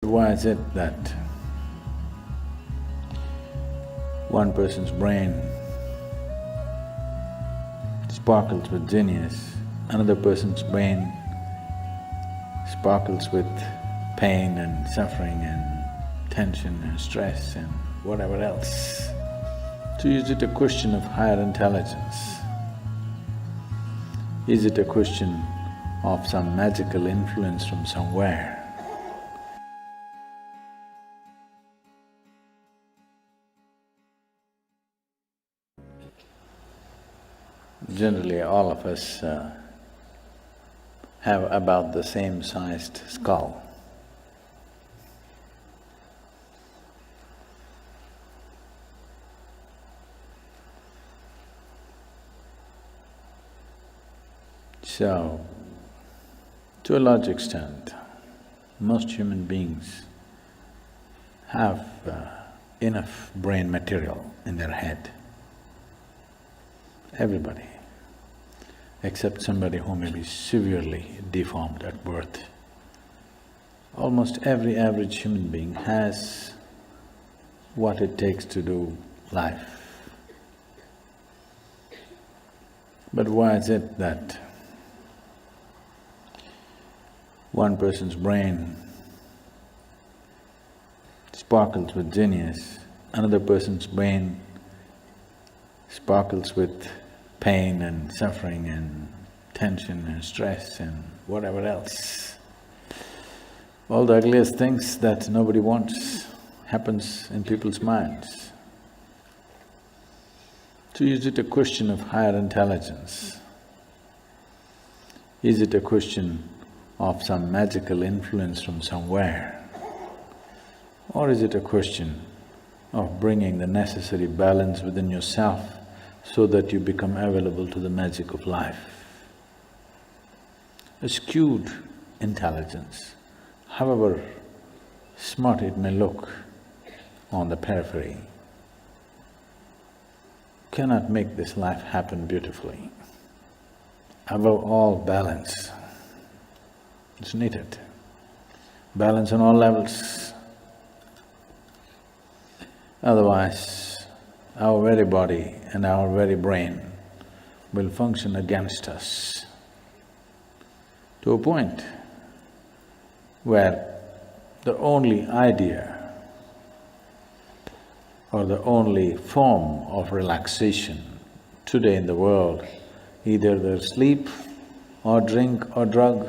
Why is it that one person's brain sparkles with genius, another person's brain sparkles with pain and suffering and tension and stress and whatever else? So is it a question of higher intelligence? Is it a question of some magical influence from somewhere? Generally, all of us have about the same sized skull. So, to a large extent, most human beings have enough brain material in their head. Everybody, except somebody who may be severely deformed at birth. Almost every average human being has what it takes to do life. But why is it that one person's brain sparkles with genius, another person's brain sparkles with pain and suffering and tension and stress and whatever else? All the ugliest things that nobody wants happens in people's minds. So is it a question of higher intelligence? Is it a question of some magical influence from somewhere? Or is it a question of bringing the necessary balance within yourself so that you become available to the magic of life? A skewed intelligence, however smart it may look on the periphery, cannot make this life happen beautifully. Above all, balance is needed. Balance on all levels. Otherwise, our very body and our very brain will function against us to a point where the only idea or the only form of relaxation today in the world, either there's sleep or drink or drug,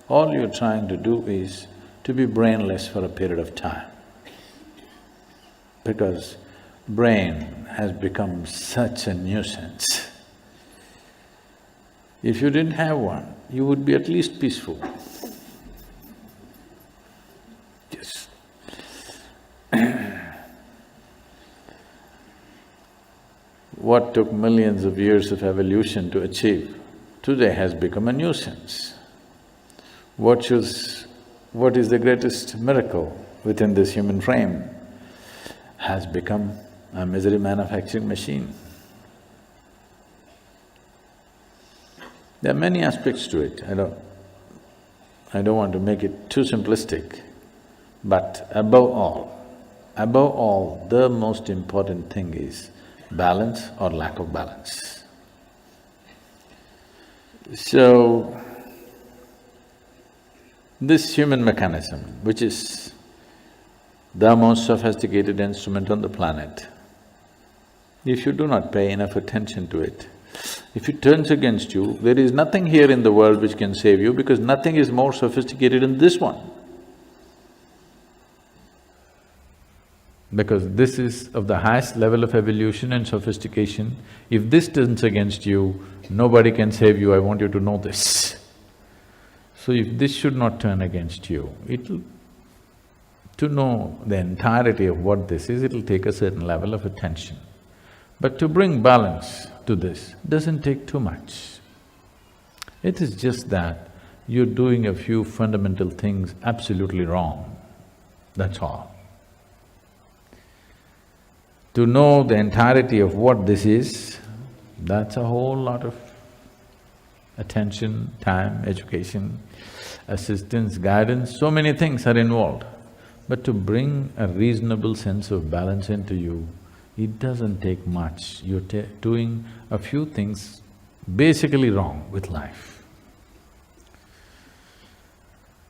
all you're trying to do is to be brainless for a period of time. Because brain has become such a nuisance. If you didn't have one, you would be at least peaceful. Yes. What took millions of years of evolution to achieve, today has become a nuisance. What is the greatest miracle within this human frame has become a misery manufacturing machine. There are many aspects to it, I don't want to make it too simplistic, but above all, the most important thing is balance or lack of balance. So, this human mechanism, which is the most sophisticated instrument on the planet, if you do not pay enough attention to it, if it turns against you, there is nothing here in the world which can save you because nothing is more sophisticated than this one. Because this is of the highest level of evolution and sophistication. If this turns against you, nobody can save you, I want you to know this. So if this should not turn against you, to know the entirety of what this is, it'll take a certain level of attention. But to bring balance to this doesn't take too much. It is just that you're doing a few fundamental things absolutely wrong, that's all. To know the entirety of what this is, that's a whole lot of attention, time, education, assistance, guidance, so many things are involved. But to bring a reasonable sense of balance into you, it doesn't take much. You're doing a few things basically wrong with life.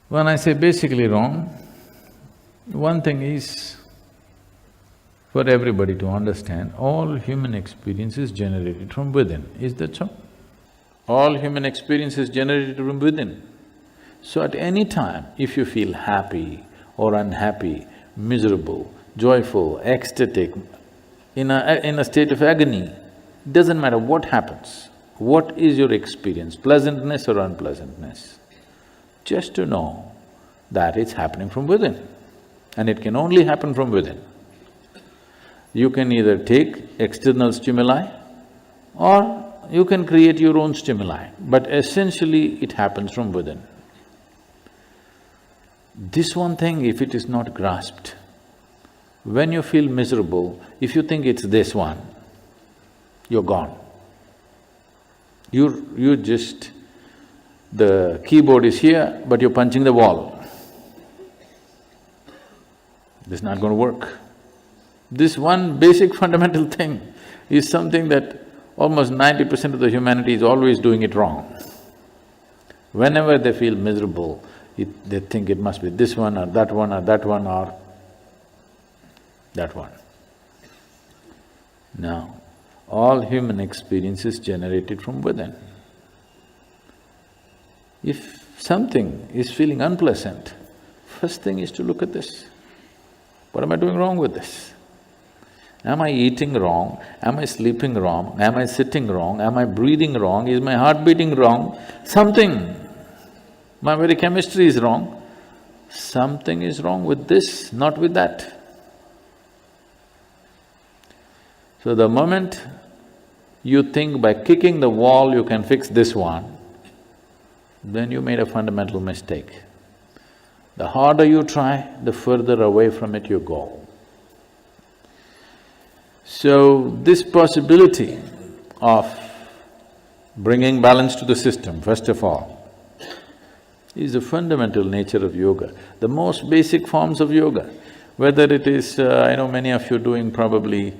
When I say basically wrong, one thing is for everybody to understand, all human experience is generated from within. Is that so? All human experience is generated from within. So at any time, if you feel happy or unhappy, miserable, joyful, ecstatic, in a state of agony, doesn't matter what happens, what is your experience, pleasantness or unpleasantness, just to know that it's happening from within, and it can only happen from within. You can either take external stimuli or you can create your own stimuli, but essentially it happens from within. This one thing, if it is not grasped, when you feel miserable, if you think it's this one, you're gone. You're just… the keyboard is here, but you're punching the wall. This is not going to work. This one basic fundamental thing is something that almost 90% of the humanity is always doing it wrong. Whenever they feel miserable, they think it must be this one or that one or that one or that one. Now, all human experience is generated from within. If something is feeling unpleasant, first thing is to look at this. What am I doing wrong with this? Am I eating wrong? Am I sleeping wrong? Am I sitting wrong? Am I breathing wrong? Is my heart beating wrong? Something, my very chemistry is wrong. Something is wrong with this, not with that. So the moment you think by kicking the wall you can fix this one, then you made a fundamental mistake. The harder you try, the further away from it you go. So, this possibility of bringing balance to the system, first of all, is the fundamental nature of yoga, the most basic forms of yoga. Whether it is… I know many of you doing probably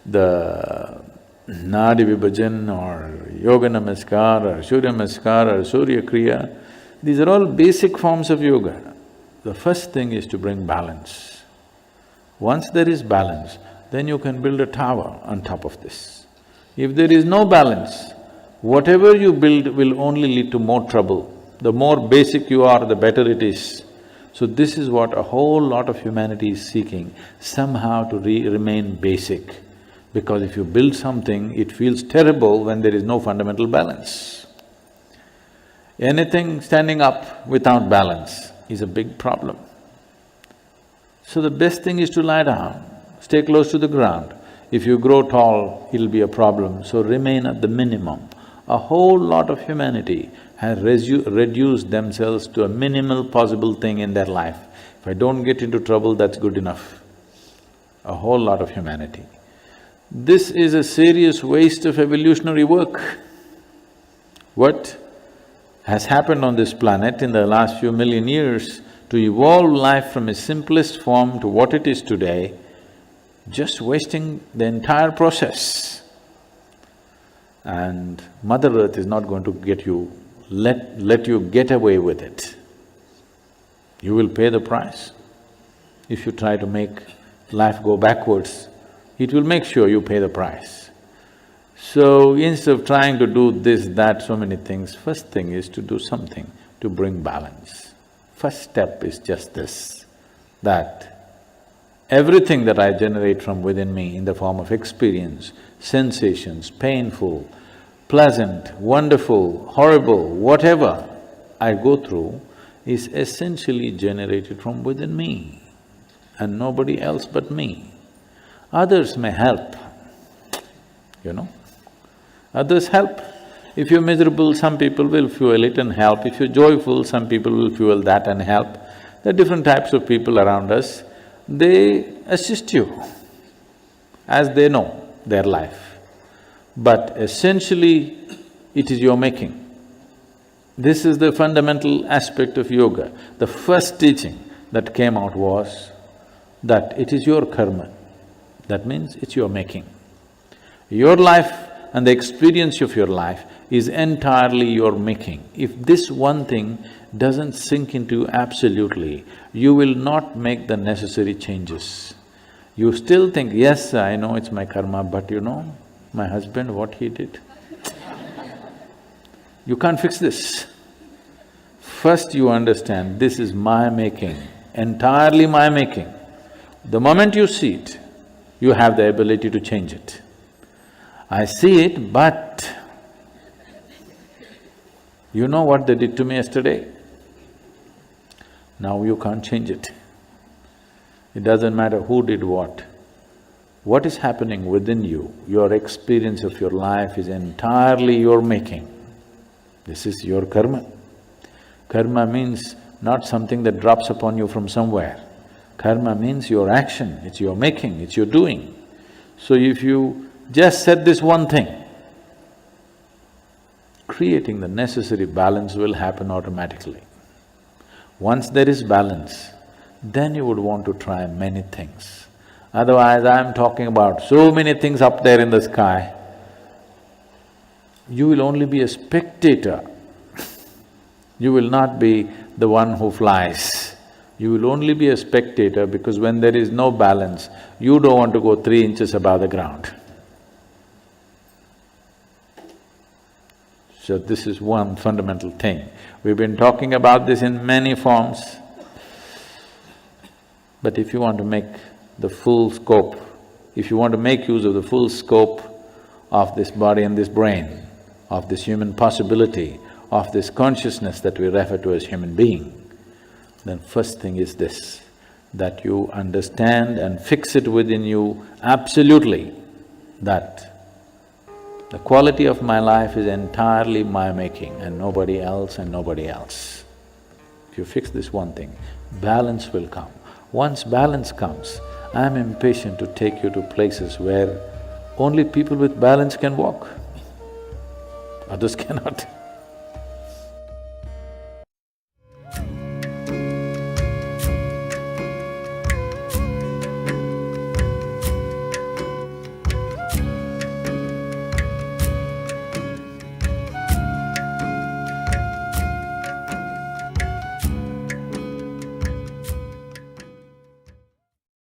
the Nadi Vibhajan or Yoga Namaskar or Surya Namaskar or Surya Kriya, these are all basic forms of yoga. The first thing is to bring balance. Once there is balance, then you can build a tower on top of this. If there is no balance, whatever you build will only lead to more trouble. The more basic you are, the better it is. So this is what a whole lot of humanity is seeking, somehow to remain basic. Because if you build something, it feels terrible when there is no fundamental balance. Anything standing up without balance is a big problem. So the best thing is to lie down, stay close to the ground. If you grow tall, it'll be a problem, so remain at the minimum. A whole lot of humanity has reduced themselves to a minimal possible thing in their life. If I don't get into trouble, that's good enough. A whole lot of humanity. This is a serious waste of evolutionary work. What has happened on this planet in the last few million years to evolve life from its simplest form to what it is today, just wasting the entire process. And Mother Earth is not going to let you get away with it. You will pay the price. If you try to make life go backwards, it will make sure you pay the price. So instead of trying to do this, that, so many things, first thing is to do something to bring balance. First step is just this, that everything that I generate from within me in the form of experience, sensations, painful, pleasant, wonderful, horrible, whatever I go through is essentially generated from within me and nobody else but me. Others may help, you know. Others help. If you're miserable, some people will fuel it and help. If you're joyful, some people will fuel that and help. There are different types of people around us. They assist you as they know their life. But essentially, it is your making. This is the fundamental aspect of yoga. The first teaching that came out was that it is your karma. That means it's your making. Your life and the experience of your life is entirely your making. If this one thing doesn't sink into you absolutely, you will not make the necessary changes. You still think, yes, I know it's my karma, but you know, my husband, what he did. You can't fix this. First you understand, this is my making, entirely my making. The moment you see it, you have the ability to change it. I see it, but you know what they did to me yesterday? Now you can't change it. It doesn't matter who did what. What is happening within you, your experience of your life is entirely your making. This is your karma. Karma means not something that drops upon you from somewhere. Karma means your action, it's your making, it's your doing. So if you just said this one thing, creating the necessary balance will happen automatically. Once there is balance, then you would want to try many things. Otherwise, I'm talking about so many things up there in the sky, you will only be a spectator. You will not be the one who flies. You will only be a spectator because when there is no balance, you don't want to go 3 inches above the ground. So this is one fundamental thing. We've been talking about this in many forms. But if you want to make the full scope, if you want to make use of the full scope of this body and this brain, of this human possibility, of this consciousness that we refer to as human being, then first thing is this, that you understand and fix it within you absolutely that the quality of my life is entirely my making and nobody else and nobody else. If you fix this one thing, balance will come. Once balance comes, I'm impatient to take you to places where only people with balance can walk. Others cannot.